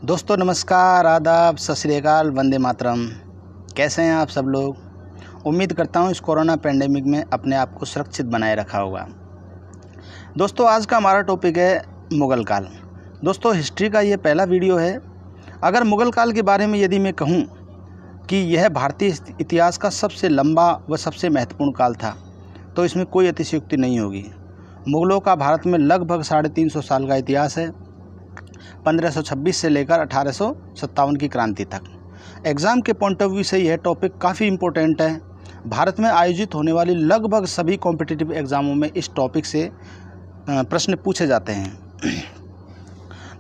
दोस्तों नमस्कार, आदाब, सत श्री अकाल, वंदे मातरम। कैसे हैं आप सब लोग? उम्मीद करता हूं इस कोरोना पेंडेमिक में अपने आप को सुरक्षित बनाए रखा होगा। दोस्तों आज का हमारा टॉपिक है मुग़ल काल। दोस्तों हिस्ट्री का ये पहला वीडियो है। अगर मुग़ल काल के बारे में यदि मैं कहूं कि यह भारतीय इतिहास का सबसे लंबा व सबसे महत्वपूर्ण काल था तो इसमें कोई अतिशयोक्ति नहीं होगी। मुग़लों का भारत में लगभग 350 साल का इतिहास है, 1526 से लेकर 1857 की क्रांति तक। एग्ज़ाम के पॉइंट ऑफ व्यू से यह टॉपिक काफ़ी इम्पोर्टेंट है। भारत में आयोजित होने वाली लगभग सभी कॉम्पिटिटिव एग्ज़ामों में इस टॉपिक से प्रश्न पूछे जाते हैं।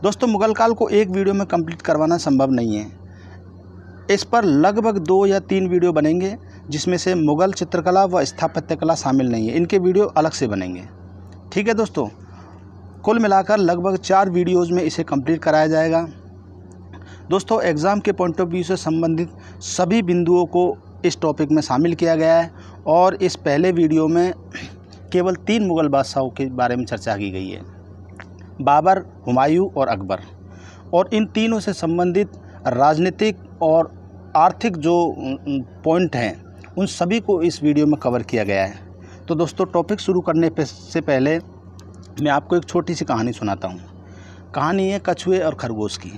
दोस्तों मुग़ल काल को एक वीडियो में कंप्लीट करवाना संभव नहीं है। इस पर लगभग 2 या 3 वीडियो बनेंगे, जिसमें से मुग़ल चित्रकला व स्थापत्य कला शामिल नहीं है। इनके वीडियो अलग से बनेंगे। ठीक है दोस्तों, कुल मिलाकर लगभग 4 वीडियोज़ में इसे कंप्लीट कराया जाएगा। दोस्तों एग्ज़ाम के पॉइंट ऑफ व्यू से संबंधित सभी बिंदुओं को इस टॉपिक में शामिल किया गया है और इस पहले वीडियो में केवल 3 मुग़ल बादशाहों के बारे में चर्चा की गई है, बाबर, हुमायूं और अकबर। और इन तीनों से संबंधित राजनीतिक और आर्थिक जो पॉइंट हैं उन सभी को इस वीडियो में कवर किया गया है। तो दोस्तों टॉपिक शुरू करने से पहले मैं आपको एक छोटी सी कहानी सुनाता हूँ। कहानी है कछुए और खरगोश की।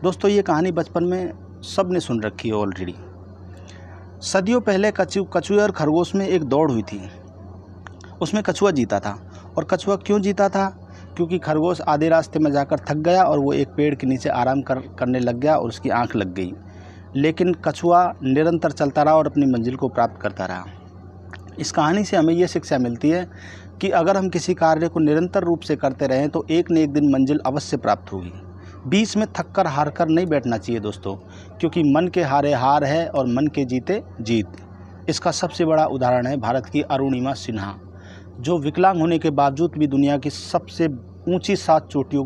दोस्तों ये कहानी बचपन में सब ने सुन रखी है ऑलरेडी। सदियों पहले कछुए और खरगोश में एक दौड़ हुई थी। उसमें कछुआ जीता था। और कछुआ क्यों जीता था? क्योंकि खरगोश आधे रास्ते में जाकर थक गया और वो एक पेड़ के नीचे आराम करने लग गया और उसकी आँख लग गई। लेकिन कछुआ निरंतर चलता रहा और अपनी मंजिल को प्राप्त करता रहा। इस कहानी से हमें ये शिक्षा मिलती है कि अगर हम किसी कार्य को निरंतर रूप से करते रहें तो एक न एक दिन मंजिल अवश्य प्राप्त होगी। बीच में थक कर हार कर नहीं बैठना चाहिए दोस्तों, क्योंकि मन के हारे हार है और मन के जीते जीत। इसका सबसे बड़ा उदाहरण है भारत की अरुणिमा सिन्हा, जो विकलांग होने के बावजूद भी दुनिया की सबसे ऊंची 7 चोटियों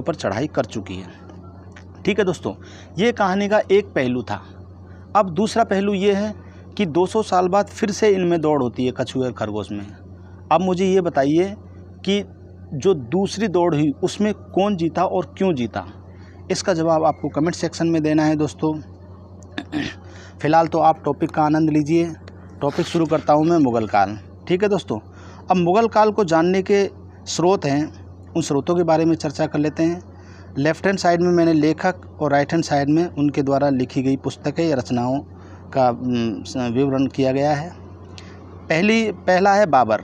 पर चढ़ाई कर चुकी है। ठीक है दोस्तों, ये कहानी का एक पहलू था। अब दूसरा पहलू ये है कि 200 साल बाद फिर से इनमें दौड़ होती है, कछुए और खरगोश में। अब मुझे ये बताइए कि जो दूसरी दौड़ हुई उसमें कौन जीता और क्यों जीता? इसका जवाब आपको कमेंट सेक्शन में देना है दोस्तों। फ़िलहाल तो आप टॉपिक का आनंद लीजिए। टॉपिक शुरू करता हूँ मैं मुग़ल काल। ठीक है दोस्तों, अब मुग़ल काल को जानने के स्रोत हैं, उन स्रोतों के बारे में चर्चा कर लेते हैं। लेफ़्ट हैंड साइड में मैंने लेखक और राइट हैंड साइड में उनके द्वारा लिखी गई पुस्तकें या रचनाओं का विवरण किया गया है। पहला है बाबर।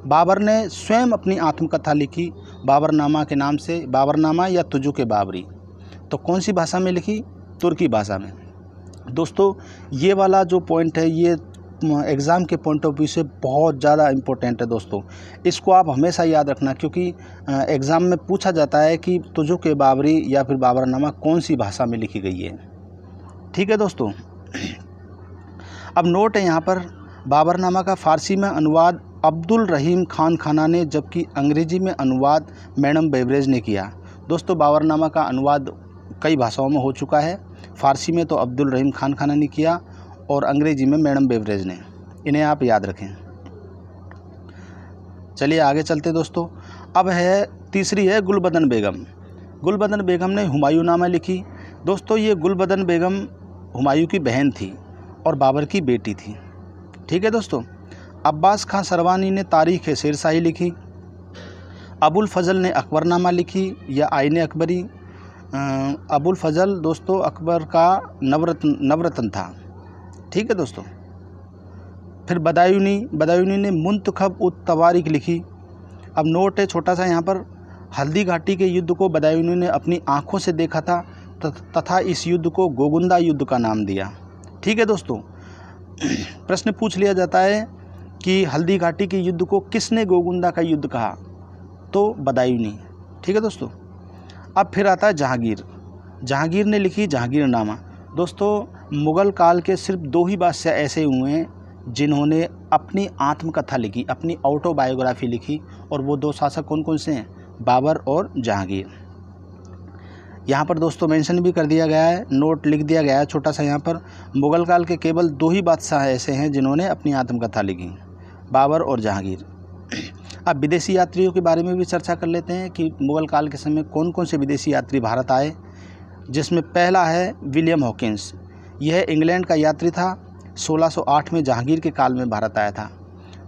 बाबर ने स्वयं अपनी आत्मकथा लिखी बाबरनामा के नाम से, बाबरनामा या तुजुक बाबरी। तो कौन सी भाषा में लिखी? तुर्की भाषा में। दोस्तों ये वाला जो पॉइंट है ये एग्ज़ाम के पॉइंट ऑफ व्यू से बहुत ज़्यादा इम्पोर्टेंट है दोस्तों। इसको आप हमेशा याद रखना, क्योंकि एग्ज़ाम में पूछा जाता है कि तुजुक बाबरी या फिर बाबरनामा कौन सी भाषा में लिखी गई है। ठीक है दोस्तों, अब नोट है यहाँ पर, बाबरनामा का फ़ारसी में अनुवाद अब्दुल रहीम खान खाना ने, जबकि अंग्रेज़ी में अनुवाद मैडम बेवरेज ने किया। दोस्तों बाबरनामा का अनुवाद कई भाषाओं में हो चुका है। फ़ारसी में तो अब्दुल रहीम खान खाना ने किया और अंग्रेज़ी में मैडम बेवरेज ने। इन्हें आप याद रखें। चलिए आगे चलते दोस्तों। अब है तीसरी है गुलबदन बेगम। गुलबदन बेगम ने हुमायूंनामा लिखी। दोस्तों ये गुलबदन बेगम हुमायूं की बहन थी और बाबर की बेटी थी। ठीक है दोस्तों, अब्बास खां सरवानी ने तारीख़ शेरशाही लिखी। अबुल फजल ने अकबरनामा लिखी या आईने अकबरी। अबुल फजल दोस्तों अकबर का नवरत्न था। ठीक है दोस्तों, फिर बदायूनी ने मुंतखब उत तवारीख लिखी। अब नोट है छोटा सा यहाँ पर, हल्दी घाटी के युद्ध को बदायूनी ने अपनी आँखों से देखा था तथा इस युद्ध को गोगुंदा युद्ध का नाम दिया। ठीक है दोस्तों, प्रश्न पूछ लिया जाता है कि हल्दी घाटी के युद्ध को किसने गोगुंदा का युद्ध कहा? तो बदायूनी। ठीक है दोस्तों, अब फिर आता है जहांगीर ने लिखी जहांगीरनामा। दोस्तों मुग़ल काल के सिर्फ 2 ही बादशाह ऐसे हुए हैं जिन्होंने अपनी आत्मकथा लिखी, अपनी ऑटोबायोग्राफी लिखी, और वो 2 शासक कौन कौन से हैं? बाबर और जहांगीर। यहाँ पर दोस्तों मेंशन भी कर दिया गया है, नोट लिख दिया गया है छोटा सा यहाँ पर, मुग़ल काल के केवल 2 ही बादशाह ऐसे हैं जिन्होंने अपनी आत्मकथा लिखी, बाबर और जहांगीर। अब विदेशी यात्रियों के बारे में भी चर्चा कर लेते हैं कि मुग़ल काल के समय कौन कौन से विदेशी यात्री भारत आए, जिसमें पहला है विलियम हॉकिंस। यह इंग्लैंड का यात्री था, 1608 में जहांगीर के काल में भारत आया था।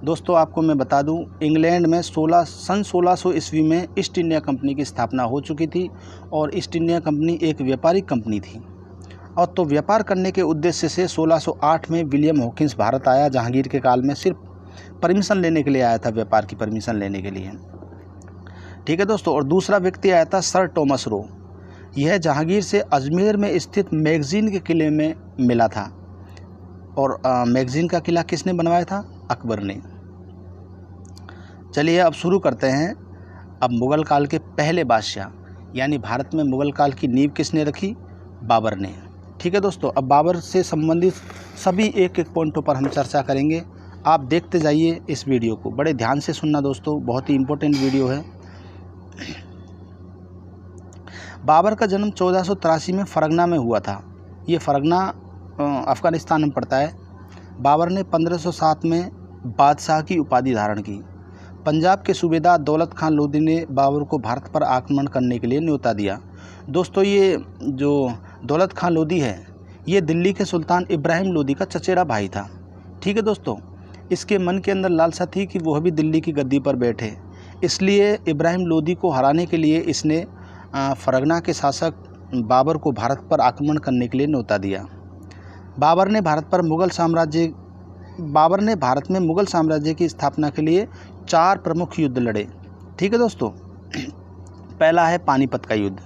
दोस्तों आपको मैं बता दूं, इंग्लैंड में सन 1600 ईस्वी में ईस्ट इंडिया कंपनी की स्थापना हो चुकी थी और ईस्ट इंडिया कंपनी एक व्यापारिक कंपनी थी। और तो व्यापार करने के उद्देश्य से 1608 में विलियम हॉकिंस भारत आया। जहांगीर के काल में सिर्फ परमिशन लेने के लिए आया था, व्यापार की परमिशन लेने के लिए। ठीक है दोस्तों। और दूसरा व्यक्ति आया था सर टॉमस रो। यह जहांगीर से अजमेर में स्थित मैगजीन के किले में मिला था। और मैगजीन का किला किसने बनवाया था? अकबर ने। चलिए अब शुरू करते हैं। अब मुग़ल काल के पहले बादशाह, यानी भारत में मुग़ल काल की नींव किसने रखी? बाबर ने। ठीक है दोस्तों। अब बाबर से संबंधित सभी एक एक पॉइंटों पर हम चर्चा करेंगे। आप देखते जाइए इस वीडियो को, बड़े ध्यान से सुनना दोस्तों, बहुत ही इम्पोर्टेंट वीडियो है। बाबर का जन्म 1483 में फरगना में हुआ था। ये फरगना अफ़गानिस्तान में पड़ता है। बाबर ने 1507 में बादशाह की उपाधि धारण की। पंजाब के सूबेदार दौलत खान लोधी ने बाबर को भारत पर आक्रमण करने के लिए न्योता दिया। दोस्तों ये जो दौलत खान लोधी है, ये दिल्ली के सुल्तान इब्राहिम लोधी का चचेरा भाई था। ठीक है दोस्तों। इसके मन के अंदर लालसा थी कि वह भी दिल्ली की गद्दी पर बैठे, इसलिए इब्राहिम लोधी को हराने के लिए इसने फरगना के शासक बाबर को भारत पर आक्रमण करने के लिए न्योता दिया। बाबर ने भारत में मुग़ल साम्राज्य की स्थापना के लिए 4 प्रमुख युद्ध लड़े। ठीक है दोस्तों। पहला है पानीपत का युद्ध।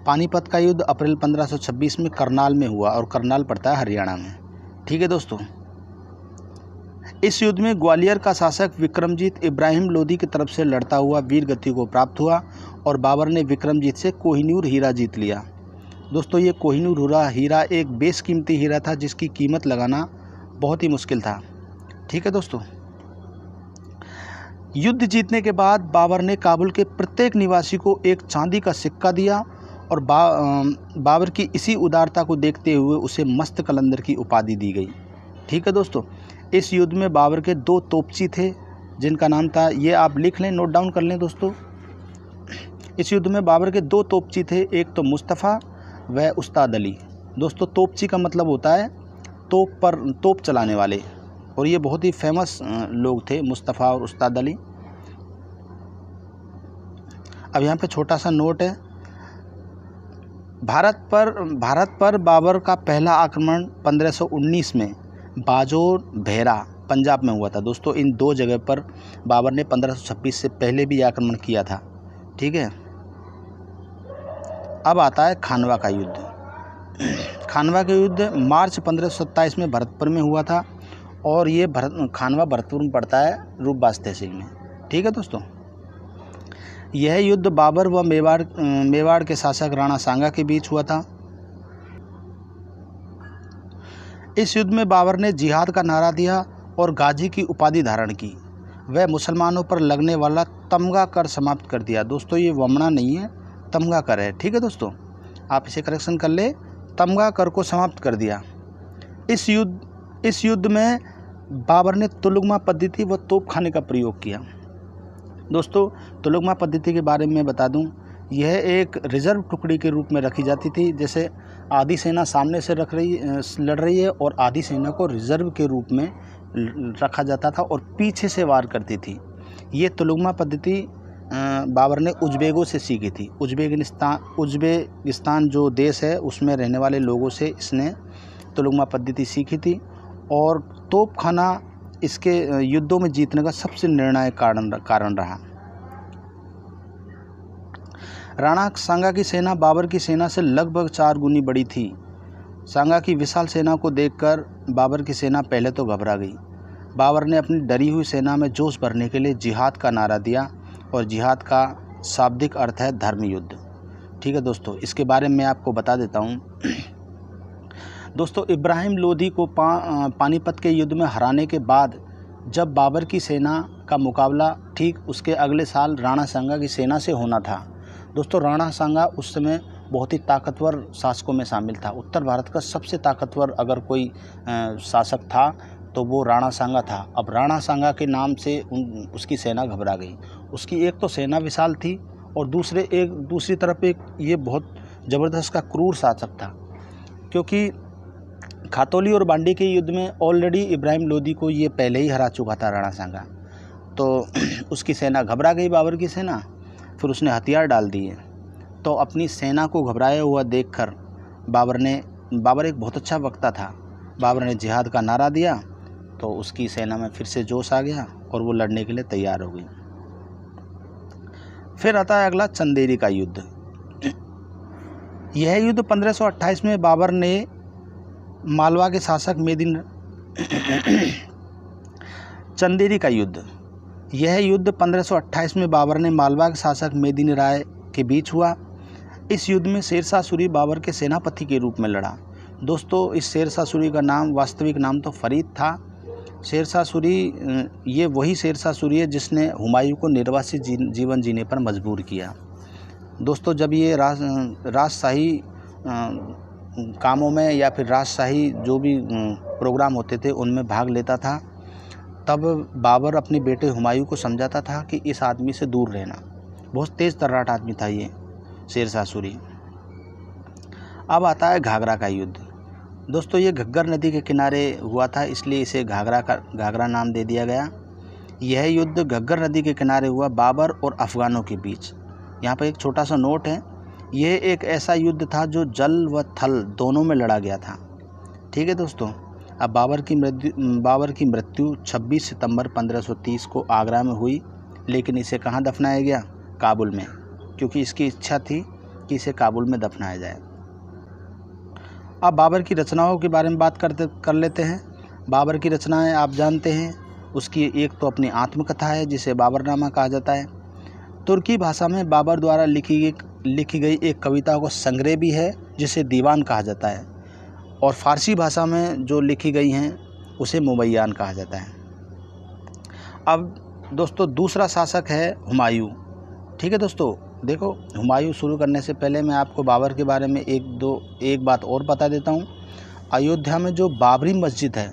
पानीपत का युद्ध अप्रैल 1526 में करनाल में हुआ, और करनाल पड़ता है हरियाणा में। ठीक है दोस्तों। इस युद्ध में ग्वालियर का शासक विक्रमजीत इब्राहिम लोधी की तरफ से लड़ता हुआ वीर गति को प्राप्त हुआ और बाबर ने विक्रमजीत से कोहिनूर हीरा जीत लिया। दोस्तों ये कोहिनूर हीरा एक बेशकीमती हीरा था, जिसकी कीमत लगाना बहुत ही मुश्किल था। ठीक है दोस्तों। युद्ध जीतने के बाद बाबर ने काबुल के प्रत्येक निवासी को एक चांदी का सिक्का दिया और बाबर की इसी उदारता को देखते हुए उसे मस्त कलंदर की उपाधि दी गई। ठीक है दोस्तों। इस युद्ध में बाबर के 2 तोपची थे, जिनका नाम था, ये आप लिख लें, नोट डाउन कर लें दोस्तों। इस युद्ध में बाबर के 2 तोपची थे, एक तो मुस्तफ़ा व उस्ताद अली। दोस्तों तोपची का मतलब होता है तोप चलाने वाले, और ये बहुत ही फेमस लोग थे, मुस्तफ़ा और उस्ताद अली। अब यहाँ पे छोटा सा नोट है। भारत पर बाबर का पहला आक्रमण 1519 में बाजोर भेरा पंजाब में हुआ था। दोस्तों इन 2 जगह पर बाबर ने 1526 से पहले भी आक्रमण किया था। ठीक है। अब आता है खानवा का युद्ध। खानवा का युद्ध मार्च 1527 में भरतपुर में हुआ था, और ये खानवा भरतपुर में पड़ता है, रूपबाज तहसील में। ठीक है दोस्तों। यह युद्ध बाबर व मेवाड़ के शासक राणा सांगा के बीच हुआ था। इस युद्ध में बाबर ने जिहाद का नारा दिया और गाजी की उपाधि धारण की। वह मुसलमानों पर लगने वाला तमगा कर समाप्त कर दिया। दोस्तों ये वमना नहीं है, तमगा कर है। ठीक है दोस्तों, आप इसे करेक्शन कर ले, तमगा कर को समाप्त कर दिया। इस युद्ध में बाबर ने तुलुगमा पद्धति व तोपखाने का प्रयोग किया। दोस्तों तुलुगमा पद्धति के बारे में बता दूं, यह एक रिजर्व टुकड़ी के रूप में रखी जाती थी। जैसे आधी सेना सामने से लड़ रही है और आधी सेना को रिजर्व के रूप में रखा जाता था और पीछे से वार करती थी। ये तुलुगमा पद्धति बाबर ने उज़्बेकों से सीखी थी। उज़्बेकिस्तान जो देश है उसमें रहने वाले लोगों से इसने तुलुगमा पद्धति सीखी थी, और तोपखाना इसके युद्धों में जीतने का सबसे निर्णायक कारण रहा। राणा सांगा की सेना बाबर की सेना से लगभग 4 गुनी बड़ी थी। सांगा की विशाल सेना को देखकर बाबर की सेना पहले तो घबरा गई। बाबर ने अपनी डरी हुई सेना में जोश भरने के लिए जिहाद का नारा दिया, और जिहाद का शाब्दिक अर्थ है धर्म युद्ध। ठीक है दोस्तों, इसके बारे में आपको बता देता हूँ। दोस्तों इब्राहिम लोधी को पानीपत के युद्ध में हराने के बाद जब बाबर की सेना का मुकाबला ठीक उसके अगले साल राणा सांगा की सेना से होना था। दोस्तों राणा सांगा उस समय बहुत ही ताकतवर शासकों में शामिल था। उत्तर भारत का सबसे ताकतवर अगर कोई शासक था तो वो राणा सांगा था। अब राणा सांगा के नाम से उसकी सेना घबरा गई। उसकी एक तो सेना विशाल थी और दूसरी तरफ एक ये बहुत ज़बरदस्त का क्रूर शासक था, क्योंकि खातौली और बांडी के युद्ध में ऑलरेडी इब्राहिम लोदी को ये पहले ही हरा चुका था राणा सांगा। तो उसकी सेना घबरा गई, बाबर की सेना। फिर उसने हथियार डाल दिए। तो अपनी सेना को घबराया हुआ देखकर बाबर एक बहुत अच्छा वक्ता था, बाबर ने जिहाद का नारा दिया। तो उसकी सेना में फिर से जोश आ गया और वो लड़ने के लिए तैयार हो गई। फिर आता है अगला चंदेरी का युद्ध। यह युद्ध 1528 में बाबर ने मालवा के शासक चंदेरी का युद्ध। यह युद्ध 1528 में बाबर ने मालवा के शासक मेदिनी राय के बीच हुआ। इस युद्ध में शेरशाह सूरी बाबर के सेनापति के रूप में लड़ा। दोस्तों, इस शेरशाह सूरी का वास्तविक नाम तो फरीद था। शेरशाह सूरी ये वही शेरशाह सूरी है जिसने हुमायूं को निर्वासित जीवन जीने पर मजबूर किया। दोस्तों, जब ये राजशाही कामों में या फिर राजशाही जो भी प्रोग्राम होते थे उनमें भाग लेता था, तब बाबर अपने बेटे हुमायूं को समझाता था कि इस आदमी से दूर रहना। बहुत तेज़ तर्राट आदमी था ये शेरशाह सूरी। अब आता है घाघरा का युद्ध। दोस्तों, ये घग्गर नदी के किनारे हुआ था, इसलिए इसे घाघरा नाम दे दिया गया। यह युद्ध घग्गर नदी के किनारे हुआ, बाबर और अफ़गानों के बीच। यहाँ पर एक छोटा सा नोट है, यह एक ऐसा युद्ध था जो जल व थल दोनों में लड़ा गया था। ठीक है दोस्तों। अब बाबर की मृत्यु 26 सितंबर 1530 को आगरा में हुई, लेकिन इसे कहाँ दफनाया गया? काबुल में, क्योंकि इसकी इच्छा थी कि इसे काबुल में दफनाया जाए। अब बाबर की रचनाओं के बारे में बात कर लेते हैं। बाबर की रचनाएं आप जानते हैं, उसकी एक तो अपनी आत्मकथा है जिसे बाबरनामा कहा जाता है। तुर्की भाषा में बाबर द्वारा लिखी गई एक कविता को संग्रह भी है जिसे दीवान कहा जाता है, और फ़ारसी भाषा में जो लिखी गई हैं उसे मुबैयान कहा जाता है। अब दोस्तों, दूसरा शासक है हुमायूं। ठीक है दोस्तों, देखो, हुमायूं शुरू करने से पहले मैं आपको बाबर के बारे में एक बात और बता देता हूँ। अयोध्या में जो बाबरी मस्जिद है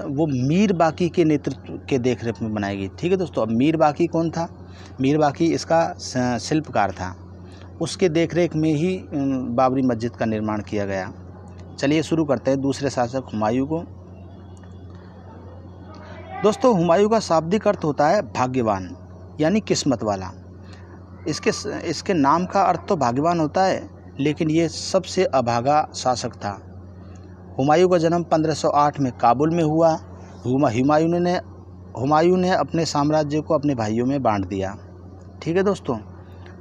वो मीर बाकी के नेतृत्व के देखरेख में बनाई गई। ठीक है दोस्तों। अब मीर बाकी कौन था? मीर बाकी इसका शिल्पकार था, उसके देखरेख में ही बाबरी मस्जिद का निर्माण किया गया। चलिए शुरू करते हैं दूसरे शासक हुमायूं को। दोस्तों, हुमायूं का शाब्दिक अर्थ होता है भाग्यवान, यानी किस्मत वाला। इसके नाम का अर्थ तो भाग्यवान होता है, लेकिन ये सबसे अभागा शासक था। हुमायूं का जन्म 1508 में काबुल में हुआ। हुमायूं ने अपने साम्राज्य को अपने भाइयों में बांट दिया। ठीक है दोस्तों।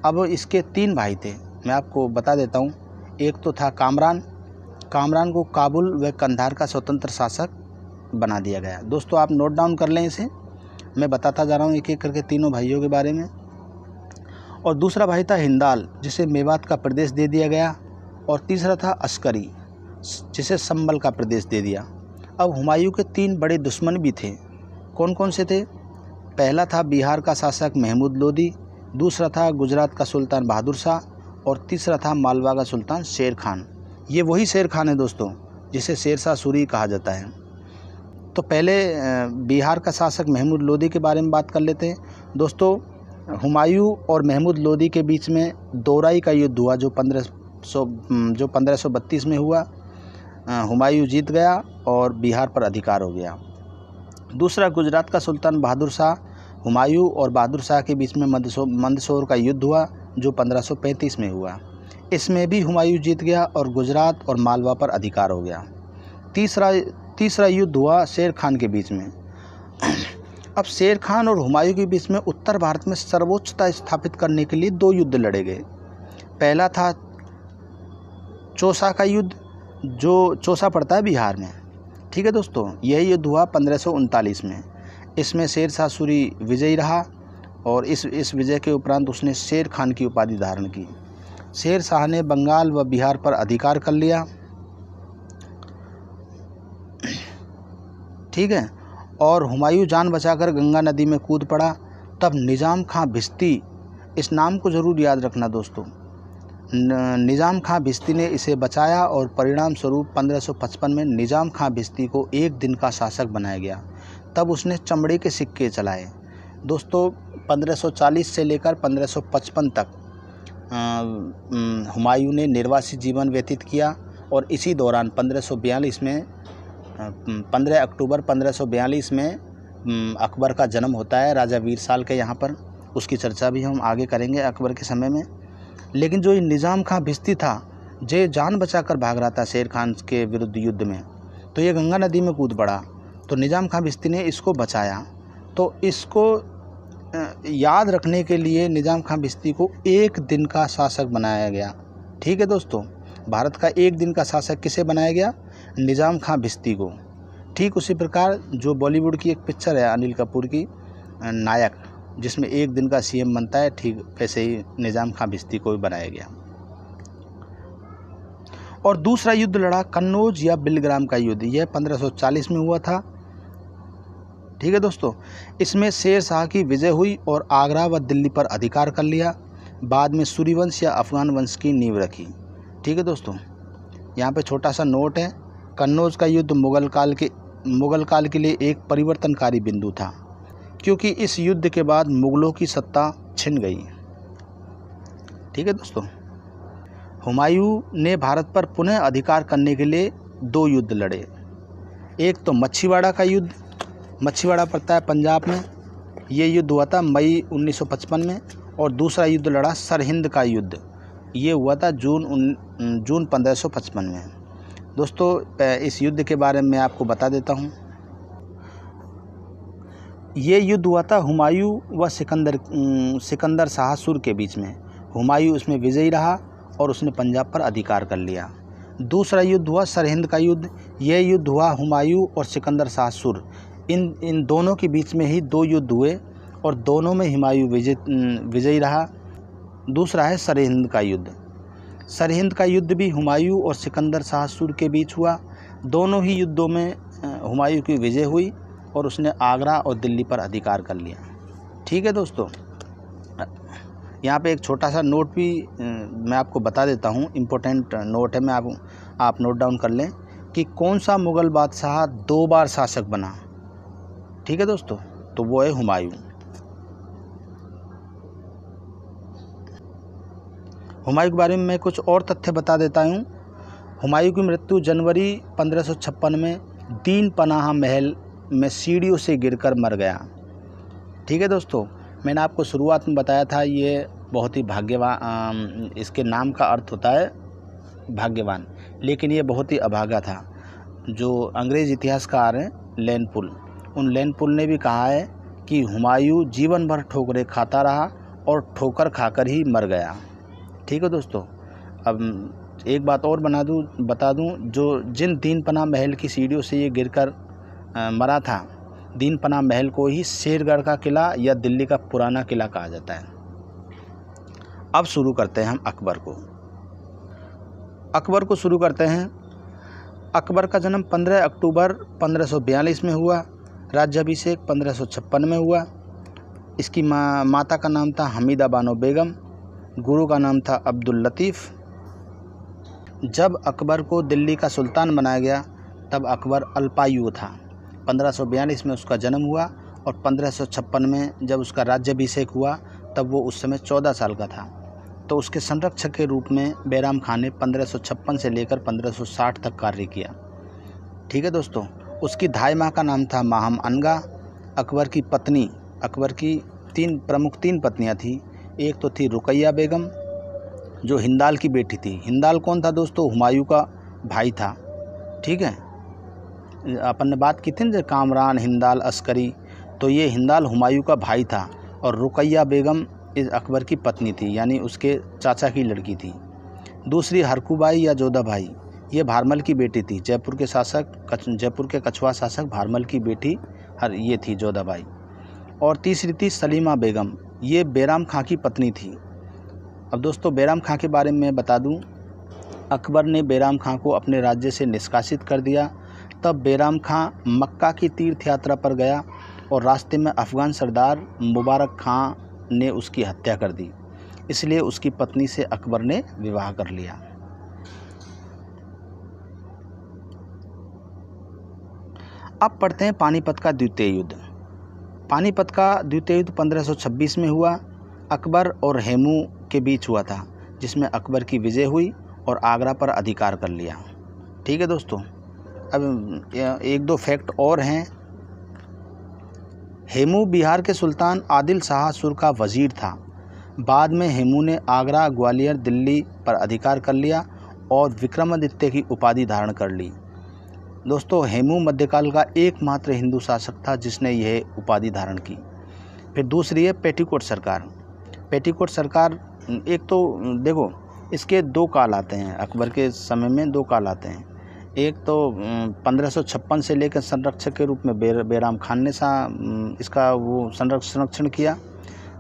अब इसके 3 भाई थे, मैं आपको बता देता हूँ। एक तो था कामरान को काबुल व कंधार का स्वतंत्र शासक बना दिया गया। दोस्तों, आप नोट डाउन कर लें इसे, मैं बताता जा रहा हूँ एक एक करके तीनों भाइयों के बारे में। और दूसरा भाई था हिंदाल, जिसे मेवात का प्रदेश दे दिया गया। और तीसरा था अस्करी, जिसे संभल का प्रदेश दे दिया। अब हुमायूं के 3 बड़े दुश्मन भी थे। कौन कौन से थे? पहला था बिहार का शासक महमूद लोदी, दूसरा था गुजरात का सुल्तान बहादुर शाह, और तीसरा था मालवा का सुल्तान शेर खान। ये वही शेर खान है दोस्तों जिसे शेरशाह सूरी कहा जाता है। तो पहले बिहार का शासक महमूद लोदी के बारे में बात कर लेते हैं। दोस्तों, हुमायूं और महमूद लोदी के बीच में दोराई का युद्ध हुआ जो 1532 में हुआ। हुमायूं जीत गया और बिहार पर अधिकार हो गया। दूसरा, गुजरात का सुल्तान बहादुर शाह, हुमायूं और बहादुर शाह के बीच में मंदसौर का युद्ध हुआ जो 1535 में हुआ। इसमें भी हुमायूं जीत गया और गुजरात और मालवा पर अधिकार हो गया। तीसरा युद्ध हुआ शेर खान के बीच में। अब शेर खान और हुमायूं के बीच में उत्तर भारत में सर्वोच्चता स्थापित करने के लिए 2 युद्ध लड़े गए। पहला था चौसा का युद्ध, जो चौसा पड़ता है बिहार में। ठीक है दोस्तों। यह युद्ध हुआ 1539 में। इसमें शेरशाह सूरी विजयी रहा और इस विजय के उपरांत उसने शेर खान की उपाधि धारण की। शेर शाह ने बंगाल व बिहार पर अधिकार कर लिया। ठीक है। और हुमायूं जान बचाकर गंगा नदी में कूद पड़ा। तब निज़ाम खां भिश्ती, इस नाम को ज़रूर याद रखना दोस्तों, निज़ाम खां भिश्ती ने इसे बचाया और परिणाम स्वरूप 1555 में निज़ाम खां भिश्ती को एक दिन का शासक बनाया गया। तब उसने चमड़े के सिक्के चलाए। दोस्तों 1540 से लेकर 1555 तक हुमायूं ने निर्वासित जीवन व्यतीत किया और इसी दौरान 1542 में 15 अक्टूबर 1542 में अकबर का जन्म होता है राजा वीर साल के यहाँ पर। उसकी चर्चा भी हम आगे करेंगे अकबर के समय में। लेकिन जो निज़ाम खां भिश्ती था, जे जान बचाकर भाग रहा था शेर खान के विरुद्ध युद्ध में, तो ये गंगा नदी में कूद पड़ा। तो निज़ाम खां भिश्ती ने इसको बचाया। तो इसको याद रखने के लिए निज़ाम खां भिश्ती को एक दिन का शासक बनाया गया। ठीक है दोस्तों, भारत का एक दिन का शासक किसे बनाया गया? निज़ाम खां भिश्ती को। ठीक उसी प्रकार जो बॉलीवुड की एक पिक्चर है अनिल कपूर की नायक, जिसमें एक दिन का सीएम बनता है, ठीक वैसे ही निज़ाम खां भिश्ती को भी बनाया गया। और दूसरा युद्ध लड़ा कन्नौज या बिलग्राम का युद्ध। यह 1540 में हुआ था। ठीक है दोस्तों, इसमें शेर शाह की विजय हुई और आगरा व दिल्ली पर अधिकार कर लिया। बाद में सूर्यवंश या अफगान वंश की नींव रखी। ठीक है दोस्तों, यहाँ पे छोटा सा नोट है। कन्नौज का युद्ध मुगल काल के लिए एक परिवर्तनकारी बिंदु था, क्योंकि इस युद्ध के बाद मुगलों की सत्ता छिन गई। ठीक है दोस्तों, हुमायूं ने भारत पर पुनः अधिकार करने के लिए दो युद्ध लड़े। एक तो मच्छीवाड़ा का युद्ध, मच्छीवाड़ा पड़ता है पंजाब में, ये युद्ध हुआ था मई 1955 में। और दूसरा युद्ध लड़ा सरहिंद का युद्ध, ये हुआ था जून 1555 में। दोस्तों इस युद्ध के बारे में आपको बता देता हूँ। ये युद्ध हुआ था हुमायूं व सिकंदर शाह सुर के बीच में। हुमायूं उसमें विजयी रहा और उसने पंजाब पर अधिकार कर लिया। दूसरा युद्ध हुआ सरहिंद का युद्ध। यह युद्ध हुआ हुमायूं और सिकंदर शाह सुर, इन दोनों के बीच में ही दो युद्ध हुए और दोनों में हुमायूं विजयी रहा। दूसरा है सरहिंद का युद्ध। सरहिंद का युद्ध भी हुमायूं और सिकंदर शाह सुर के बीच हुआ। दोनों ही युद्धों में हुमायूं की विजय हुई और उसने आगरा और दिल्ली पर अधिकार कर लिया। ठीक है दोस्तों, यहाँ पे एक छोटा सा नोट भी मैं आपको बता देता हूँ, इम्पोर्टेंट नोट है, मैं आप नोट डाउन कर लें कि कौन सा मुग़ल बादशाह 2 बार शासक बना। ठीक है दोस्तों, तो वो है हुमायूं। हुमायूं के बारे में मैं कुछ और तथ्य बता देता हूँ। हुमायूं की मृत्यु जनवरी 1556 में दीन पनाह महल में सीढ़ियों से गिरकर मर गया। ठीक है दोस्तों, मैंने आपको शुरुआत में बताया था ये बहुत ही भाग्यवान, इसके नाम का अर्थ होता है भाग्यवान, लेकिन ये बहुत ही अभागा था। जो अंग्रेज़ इतिहासकार हैं लेनपुल, उन लेनपुल ने भी कहा है कि हुमायूं जीवन भर ठोकरें खाता रहा और ठोकर खाकर ही मर गया। ठीक है दोस्तों, अब एक बात और बता दूं, जिन दीन पनाह महल की सीढ़ियों से ये गिरकर मरा था, दीन पनाह महल को ही शेरगढ़ का किला या दिल्ली का पुराना किला कहा जाता है। अब शुरू करते हैं हम अकबर को शुरू करते हैं। अकबर का जन्म 15 अक्टूबर 1542 में हुआ। राज्याभिषेक 1556 में हुआ। इसकी माता का नाम था हमीदा बानो बेगम, गुरु का नाम था अब्दुल लतीफ़। जब अकबर को दिल्ली का सुल्तान बनाया गया तब अकबर अल्पायु था। 1542 में उसका जन्म हुआ और 1556 में जब उसका राज्याभिषेक हुआ तब वो उस समय 14 साल का था। तो उसके संरक्षक के रूप में बैराम खान ने 1556 से लेकर 1560 तक कार्य किया। ठीक है दोस्तों, उसकी धाई माँ का नाम था माहम अनगा। अकबर की तीन प्रमुख पत्नियाँ थी। एक तो थी रुकैया बेगम जो हिंदाल की बेटी थी। हिंदाल कौन था दोस्तों? हुमायूं का भाई था। ठीक है, अपन ने बात की थी ना कामरान, हिंदाल, अस्करी, तो ये हिंदाल हुमायूं का भाई था और रुकैया बेगम इस अकबर की पत्नी थी, यानी उसके चाचा की लड़की थी। दूसरी हरकूबाई या जोधाबाई, ये भारमल की बेटी थी। जयपुर के कछुआ शासक भारमल की बेटी ये थी जोधाबाई। और तीसरी थी सलीमा बेगम, ये बैराम खां की पत्नी थी। अब दोस्तों बैराम खां के बारे में बता दूं, अकबर ने बैराम खां को अपने राज्य से निष्कासित कर दिया। तब बैराम खां मक्का की तीर्थ यात्रा पर गया और रास्ते में अफ़गान सरदार मुबारक खां ने उसकी हत्या कर दी। इसलिए उसकी पत्नी से अकबर ने विवाह कर लिया। अब पढ़ते हैं पानीपत का द्वितीय युद्ध। पानीपत का द्वितीय युद्ध 1526 में हुआ। अकबर और हेमू के बीच हुआ था, जिसमें अकबर की विजय हुई और आगरा पर अधिकार कर लिया। ठीक है दोस्तों, अब एक दो फैक्ट और हैं। हेमू बिहार के सुल्तान आदिल शाह सुर का वजीर था। बाद में हेमू ने आगरा, ग्वालियर, दिल्ली पर अधिकार कर लिया और विक्रमादित्य की उपाधि धारण कर ली। दोस्तों, हेमू मध्यकाल का एकमात्र हिंदू शासक था जिसने यह उपाधि धारण की। फिर दूसरी है पेटीकोट सरकार। पेटीकोट सरकार, एक तो देखो इसके दो काल आते हैं, अकबर के समय में दो काल आते हैं। एक तो 1556 से लेकर संरक्षक के रूप में बैराम खान ने इसका वो संरक्षण किया।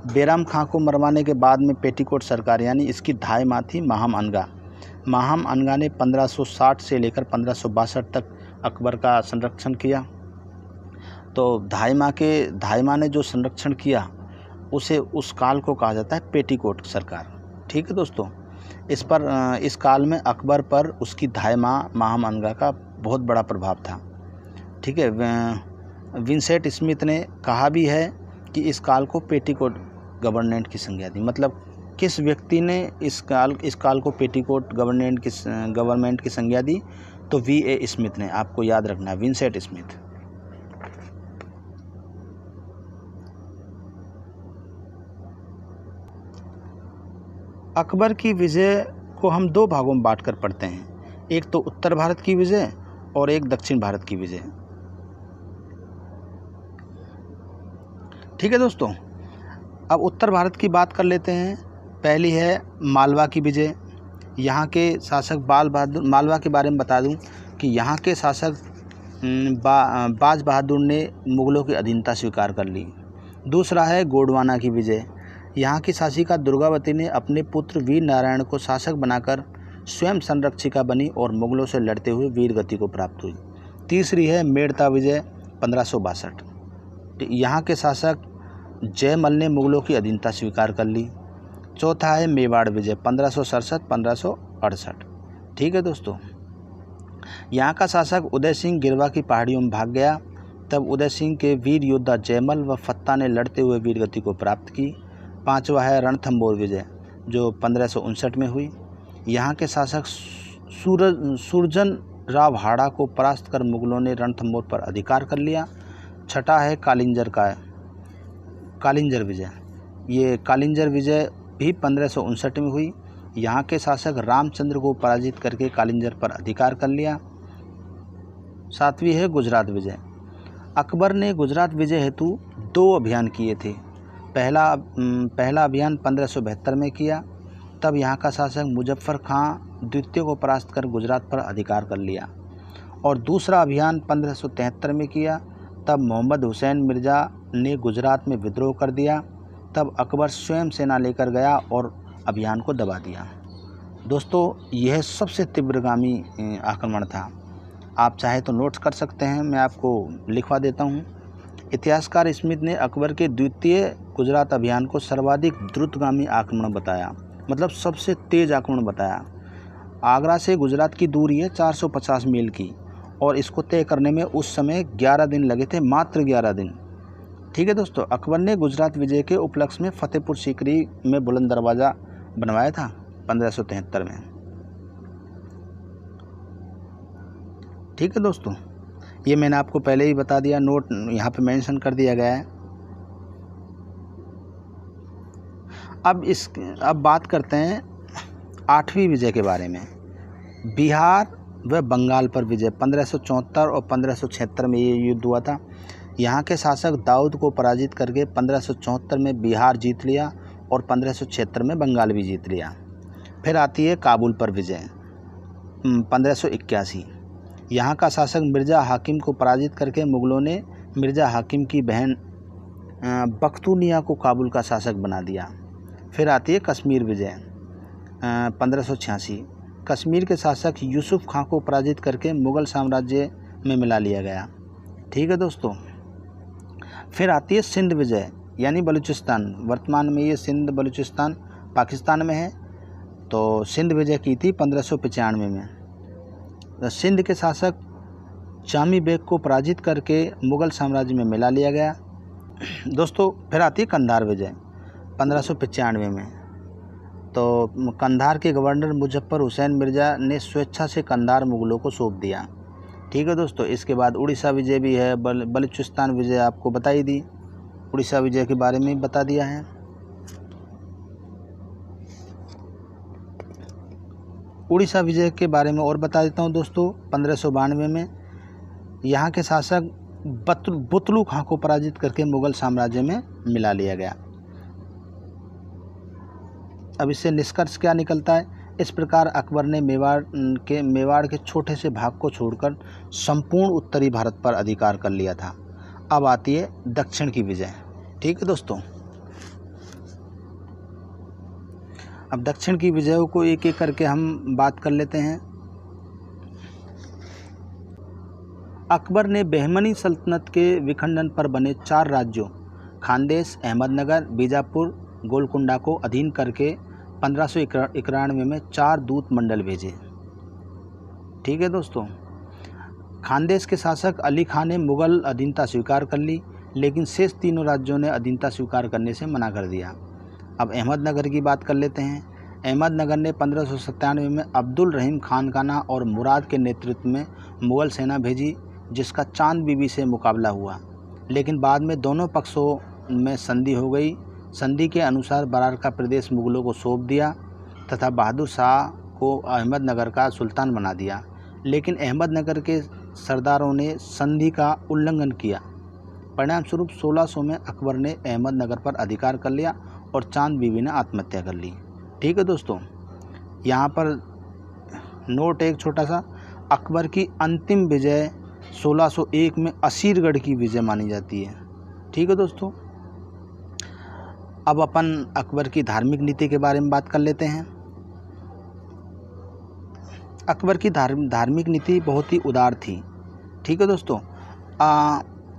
बैराम खां को मरवाने के बाद में पेटीकोट सरकार यानी इसकी धाई माँ थी माहम अनगा। माहम अनगा ने 1560 से लेकर 1562 तक अकबर का संरक्षण किया। तो धाई माँ ने जो संरक्षण किया उसे उस काल को कहा जाता है पेटीकोट सरकार। ठीक है दोस्तों, इस काल में अकबर पर उसकी धाई माँ माहम अनगा का बहुत बड़ा प्रभाव था। ठीक है, विंसेंट स्मिथ ने कहा भी है कि इस काल को पेटीकोट गवर्नमेंट की संज्ञा दी। मतलब किस व्यक्ति ने इस काल को पेटीकोट गवर्नमेंट की संज्ञा दी? तो V.A. स्मिथ ने। आपको याद रखना है, विंसेंट स्मिथ। अकबर की विजय को हम दो भागों में बांटकर पढ़ते हैं, एक तो उत्तर भारत की विजय और एक दक्षिण भारत की विजय। ठीक है दोस्तों, अब उत्तर भारत की बात कर लेते हैं। पहली है मालवा की विजय। यहाँ के शासक मालवा के बारे में बता दूं कि यहाँ के शासक बाज बहादुर ने मुग़लों की अधीनता स्वीकार कर ली। दूसरा है गोंडवाना की विजय। यहाँ की शासिका दुर्गावती ने अपने पुत्र वीर नारायण को शासक बनाकर स्वयं संरक्षिका बनी और मुग़लों से लड़ते हुए वीर गति को प्राप्त हुई। तीसरी है मेड़ता विजय 1562। यहाँ के शासक जयमल ने मुग़लों की अधीनता स्वीकार कर ली। चौथा है मेवाड़ विजय 1567-1568। ठीक है दोस्तों, यहाँ का शासक उदय सिंह गिरवा की पहाड़ियों में भाग गया। तब उदय सिंह के वीर योद्धा जयमल व फत्ता ने लड़ते हुए वीरगति को प्राप्त की। पांचवा है रणथंभौर विजय जो 1559 में हुई। यहाँ के शासक सुरजन राव हाड़ा को परास्त कर मुग़लों ने रणथंभौर पर अधिकार कर लिया। छठा है कालिंजर विजय। ये कालिंजर विजय भी 1559 में हुई। यहाँ के शासक रामचंद्र को पराजित करके कालिंजर पर अधिकार कर लिया। सातवीं है गुजरात विजय। अकबर ने गुजरात विजय हेतु 2 अभियान किए थे। पहला अभियान 1572 में किया। तब यहाँ का शासक मुजफ्फर खां द्वितीय को परास्त कर गुजरात पर अधिकार कर लिया। और दूसरा अभियान 1573 में किया। तब मोहम्मद हुसैन मिर्ज़ा ने गुजरात में विद्रोह कर दिया। तब अकबर स्वयं सेना लेकर गया और अभियान को दबा दिया। दोस्तों, यह सबसे तीव्रगामी आक्रमण था। आप चाहे तो नोट्स कर सकते हैं, मैं आपको लिखवा देता हूँ। इतिहासकार स्मिथ ने अकबर के द्वितीय गुजरात अभियान को सर्वाधिक द्रुतगामी आक्रमण बताया, मतलब सबसे तेज़ आक्रमण बताया। आगरा से गुजरात की दूरी है 450 मील की और इसको तय करने में उस समय 11 दिन लगे थे, मात्र 11 दिन। ठीक है दोस्तों, अकबर ने गुजरात विजय के उपलक्ष्य में फतेहपुर सीकरी में बुलंद दरवाज़ा बनवाया था 1573 में। ठीक है दोस्तों, ये मैंने आपको पहले ही बता दिया, नोट यहाँ पे मेंशन कर दिया गया है। अब बात करते हैं 8वीं विजय के बारे में। बिहार व बंगाल पर विजय 1574 और 1576 में ये युद्ध हुआ था। यहाँ के शासक दाऊद को पराजित करके 1574 में बिहार जीत लिया और 1576 में बंगाल भी जीत लिया। फिर आती है काबुल पर विजय 1581। यहाँ का शासक मिर्ज़ा हाकिम को पराजित करके मुग़लों ने मिर्ज़ा हाकिम की बहन बख्तूनिया को काबुल का शासक बना दिया। फिर आती है कश्मीर विजय 1586। कश्मीर के शासक यूसुफ खां को पराजित करके मुग़ल साम्राज्य में मिला लिया गया। ठीक है दोस्तों, फिर आती है सिंध विजय यानी बलूचिस्तान। वर्तमान में ये सिंध बलूचिस्तान पाकिस्तान में है। तो सिंध विजय की थी 1595 में। तो सिंध के शासक जामी बेग को पराजित करके मुग़ल साम्राज्य में मिला लिया गया। दोस्तों फिर आती है कंधार विजय 1595 में। तो कंधार के गवर्नर मुजफ्फर हुसैन मिर्ज़ा ने स्वेच्छा से कंधार मुग़लों को सौंप दिया। ठीक है दोस्तों। इसके बाद उड़ीसा विजय भी है, बलूचिस्तान विजय आपको बता ही दी, उड़ीसा विजय के बारे में बता दिया है। उड़ीसा विजय के बारे में और बता देता हूँ दोस्तों। 1592 में यहाँ के शासक बुतलू खां को पराजित करके मुग़ल साम्राज्य में मिला लिया गया। अब इससे निष्कर्ष क्या निकलता है? इस प्रकार अकबर ने मेवाड़ के छोटे से भाग को छोड़कर संपूर्ण उत्तरी भारत पर अधिकार कर लिया था। अब आती है दक्षिण की विजय। ठीक है दोस्तों। अब दक्षिण की विजयों को एक एक करके हम बात कर लेते हैं। अकबर ने बहमनी सल्तनत के विखंडन पर बने 4 राज्यों खानदेश, अहमदनगर, बीजापुर, गोलकुंडा को अधीन करके 1591 में 4 दूत मंडल भेजे। ठीक है दोस्तों। खानदेश के शासक अली खान ने मुग़ल अधीनता स्वीकार कर ली, लेकिन शेष तीनों राज्यों ने अधीनता स्वीकार करने से मना कर दिया। अब अहमदनगर की बात कर लेते हैं। अहमदनगर ने 1597 में अब्दुल रहीम खानकाना और मुराद के नेतृत्व में मुग़ल सेना भेजी, जिसका चांद बीबी से मुकाबला हुआ, लेकिन बाद में दोनों पक्षों में संधि हो गई। संधि के अनुसार बरार का प्रदेश मुग़लों को सौंप दिया तथा बहादुर शाह को अहमदनगर का सुल्तान बना दिया, लेकिन अहमदनगर के सरदारों ने संधि का उल्लंघन किया। परिणाम स्वरूप 1600 में अकबर ने अहमदनगर पर अधिकार कर लिया और चांद बीबी ने आत्महत्या कर ली। ठीक है दोस्तों। यहाँ पर नोट एक छोटा सा, अकबर की अंतिम विजय 1601 में असीरगढ़ की विजय मानी जाती है। ठीक है दोस्तों। अब अपन अकबर की धार्मिक नीति के बारे में बात कर लेते हैं। अकबर की धार्मिक नीति बहुत ही उदार थी। ठीक है दोस्तों।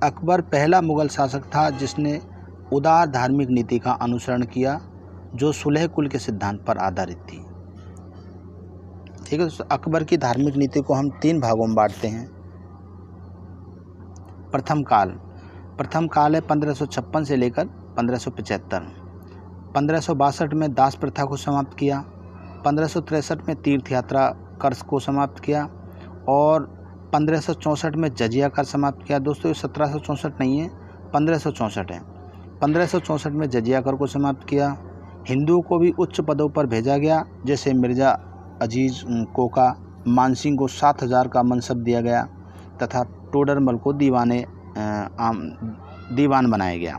अकबर पहला मुग़ल शासक था जिसने उदार धार्मिक नीति का अनुसरण किया, जो सुलह कुल के सिद्धांत पर आधारित थी। ठीक है दोस्तों। अकबर की धार्मिक नीति को हम 3 भागों में बांटते हैं। प्रथम काल है 1556 से लेकर 1575। 1562 में दास प्रथा को समाप्त किया। 1563 में तीर्थ यात्रा कर को समाप्त किया और 1564 में जजिया कर समाप्त किया। दोस्तों ये 1764 नहीं है, 1564 है। 1564 में जजिया कर को समाप्त किया। हिंदुओं को भी उच्च पदों पर भेजा गया, जैसे मिर्ज़ा अजीज़ कोका मानसिंह को 7000 का मनसब दिया गया तथा टोडरमल को दीवान बनाया गया।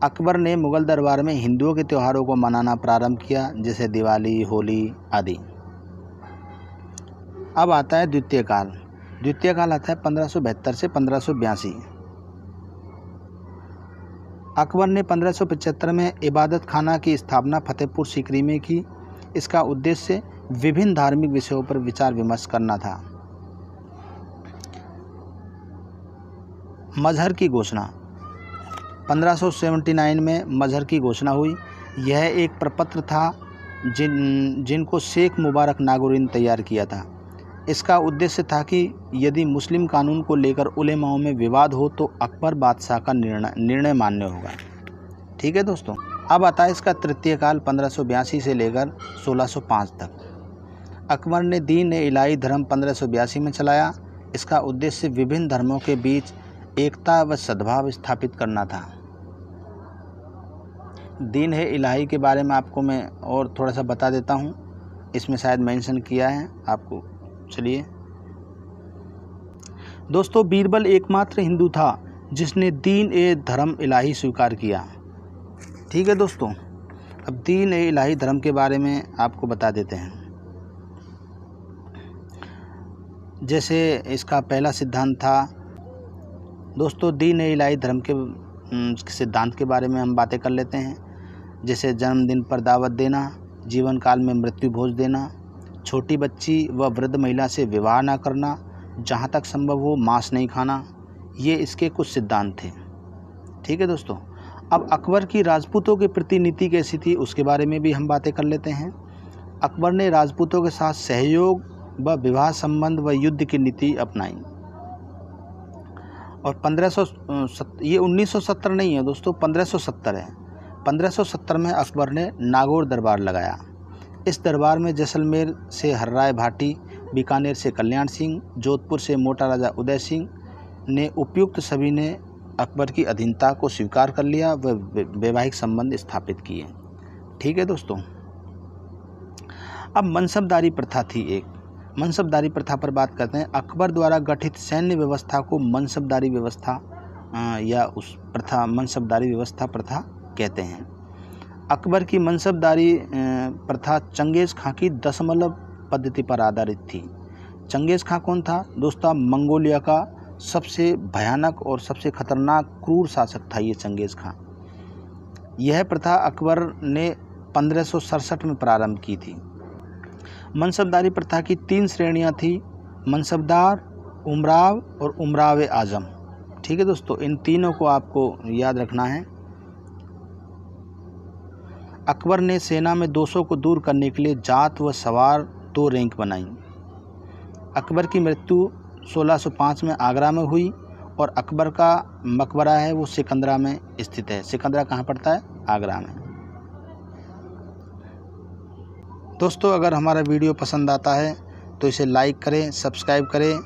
अकबर ने मुग़ल दरबार में हिंदुओं के त्योहारों को मनाना प्रारंभ किया, जैसे दिवाली, होली आदि। अब आता है द्वितीय काल आता है 1572 से 1582। अकबर ने 1575 में इबादत खाना की स्थापना फतेहपुर सीकरी में की। इसका उद्देश्य विभिन्न धार्मिक विषयों पर विचार विमर्श करना था। मजहर की घोषणा 1579 में मजहर की घोषणा हुई। यह एक प्रपत्र था जिनको शेख मुबारक नागोरी ने तैयार किया था। इसका उद्देश्य था कि यदि मुस्लिम कानून को लेकर उलेमाओं में विवाद हो तो अकबर बादशाह का निर्णय मान्य होगा। ठीक है दोस्तों। अब आता है इसका तृतीय काल 1582 से लेकर 1605 तक। अकबर ने दीन इलाही धर्म 1582 में चलाया। इसका उद्देश्य विभिन्न धर्मों के बीच एकता व सद्भाव स्थापित करना था। दीन इलाही के बारे में आपको मैं और थोड़ा सा बता देता हूँ, इसमें शायद मेंशन किया है आपको। चलिए दोस्तों, बीरबल एकमात्र हिंदू था जिसने दीन धर्म इलाही स्वीकार किया। ठीक है दोस्तों। अब दीन इलाही धर्म के बारे में आपको बता देते हैं। जैसे इसका पहला सिद्धांत था दोस्तों, दीन इलाही धर्म के सिद्धांत के बारे में हम बातें कर लेते हैं। जैसे जन्मदिन पर दावत देना, जीवन काल में मृत्यु भोज देना, छोटी बच्ची व वृद्ध महिला से विवाह न करना, जहाँ तक संभव हो मांस नहीं खाना, ये इसके कुछ सिद्धांत थे। ठीक है दोस्तों। अब अकबर की राजपूतों के प्रति नीति कैसी थी उसके बारे में भी हम बातें कर लेते हैं। अकबर ने राजपूतों के साथ सहयोग व विवाह संबंध व युद्ध की नीति अपनाई। और 1970 नहीं है दोस्तों, 1570 है। 1570 में अकबर ने नागौर दरबार लगाया। इस दरबार में जैसलमेर से हर्राय भाटी, बीकानेर से कल्याण सिंह, जोधपुर से मोटा राजा उदय सिंह ने उपयुक्त सभी ने अकबर की अधीनता को स्वीकार कर लिया व वैवाहिक संबंध स्थापित किए। ठीक है दोस्तों। अब मनसबदारी प्रथा थी एक। मनसबदारी प्रथा पर बात करते हैं। अकबर द्वारा गठित सैन्य व्यवस्था को मनसबदारी व्यवस्था या उस प्रथा मनसबदारी व्यवस्था प्रथा कहते हैं। अकबर की मनसबदारी प्रथा चंगेज़ खां की दशमलव पद्धति पर आधारित थी। चंगेज़ खां कौन था दोस्तों? मंगोलिया का सबसे भयानक और सबसे खतरनाक क्रूर शासक था ये चंगेज़ खां। यह प्रथा अकबर ने 1567 में प्रारंभ की थी। मनसबदारी प्रथा की 3 श्रेणियां थी, मनसबदार, उमराव और उमराव आजम। ठीक है दोस्तों, इन तीनों को आपको याद रखना है। अकबर ने सेना में दोषों को दूर करने के लिए जात व सवार 2 रैंक बनाई। अकबर की मृत्यु 1605 में आगरा में हुई और अकबर का मकबरा है वो सिकंदरा में स्थित है। सिकंदरा कहाँ पड़ता है? आगरा में। दोस्तों, अगर हमारा वीडियो पसंद आता है तो इसे लाइक करें, सब्सक्राइब करें